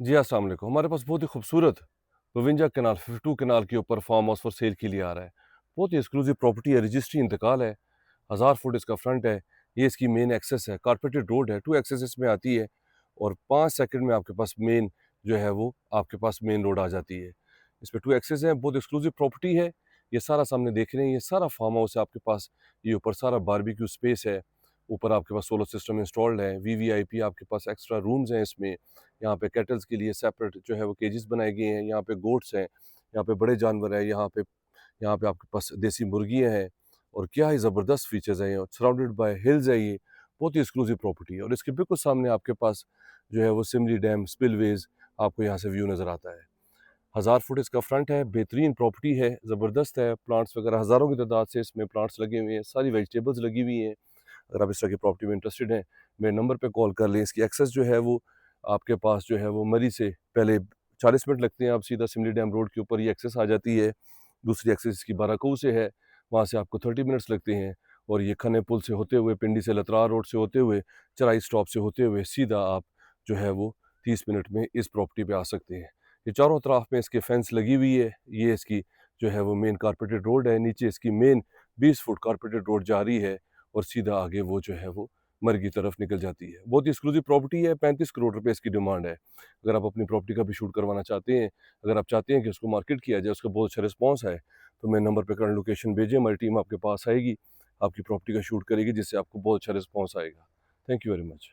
जी, अस्सलाम वालेकुम। हमारे पास बहुत ही खूबसूरत 52 कनाल 52 कनाल के ऊपर फार्म हाउस फॉर सेल के लिए आ रहा है। बहुत ही एक्सक्लूसिव प्रॉपर्टी है, रजिस्ट्री इंतकाल है, 1000 फुट इसका फ्रंट है, ये इसकी मेन एक्सेस है, कारपेटेड रोड है, 2 एक्सेस इसमें आती है और 5 सेकंड में आपके पास मेन जो है वो आपके पास मेन रोड आ जाती है। इसमें 2 एक्सेस हैं, बहुत एक्सक्लूसिव प्रॉपर्टी है। ये सारा सामने देख रहे हैं, ये सारा फार्म हाउस है आपके पास। ये ऊपर सारा बारबेक्यू स्पेस है, ऊपर आपके पास सोलर सिस्टम इंस्टॉल्ड है, वीवीआईपी आपके पास एक्स्ट्रा रूम्स हैं इसमें। यहाँ पे कैटल्स के लिए सेपरेट जो है वो केजेस बनाए गए हैं, यहाँ पे गोट्स हैं, यहाँ पे बड़े जानवर हैं, यहाँ पे आपके पास देसी मुर्गियाँ हैं और क्या ही ज़बरदस्त फीचर्स हैं। ये सराउंडेड बाय हिल्स है ये, बहुत ही एक्सक्लूसिव प्रॉपर्टी है और इसके बिल्कुल सामने आपके पास जो है वो सिमली डैम स्पिलवेज आपको यहाँ से व्यू नज़र आता है। 1000 फुट इसका फ्रंट है, बेहतरीन प्रॉपर्टी है, ज़बरदस्त है, प्लांट्स वगैरह हज़ारों की तादाद से इसमें प्लांट्स लगे हुए हैं, सारी वेजिटेबल्स लगी हुई हैं। अगर आप इस तरह की प्रॉपर्टी में इंटरेस्टेड हैं, मेरे नंबर पे कॉल कर लें। इसकी एक्सेस जो है वो आपके पास जो है वो मरी से पहले 40 मिनट लगते हैं, आप सीधा सिमली डैम रोड के ऊपर ये एक्सेस आ जाती है। दूसरी एक्सेस इसकी बाराकऊ से है, वहाँ से आपको 30 मिनट्स लगते हैं और ये खन्ने पुल से होते हुए, पिंडी से लतरार रोड से होते हुए, चराई स्टॉप से होते हुए सीधा आप जो है वो 30 मिनट में इस प्रॉपर्टी पे आ सकते हैं। ये चारों तरफ में इसके फेंस लगी हुई है, ये इसकी जो है वो मेन कारपेटेड रोड है, नीचे इसकी मेन 20 फुट कारपेटेड रोड जा रही है और सीधा आगे वो जो है वो मर की तरफ निकल जाती है। बहुत ही एक्सक्लूसिव प्रॉपर्टी है, 35 करोड़ रुपए इसकी डिमांड है। अगर आप अपनी प्रॉपर्टी का भी शूट करवाना चाहते हैं, अगर आप चाहते हैं कि उसको मार्केट किया जाए, उसका बहुत अच्छा रिस्पॉन्स है, तो मेरे नंबर पे करंट लोकेशन भेजें, हमारी टीम आपके पास आएगी, आपकी प्रॉपर्टी का शूट करेगी, जिससे आपको बहुत अच्छा रिस्पॉन्स आएगा। Thank you very much.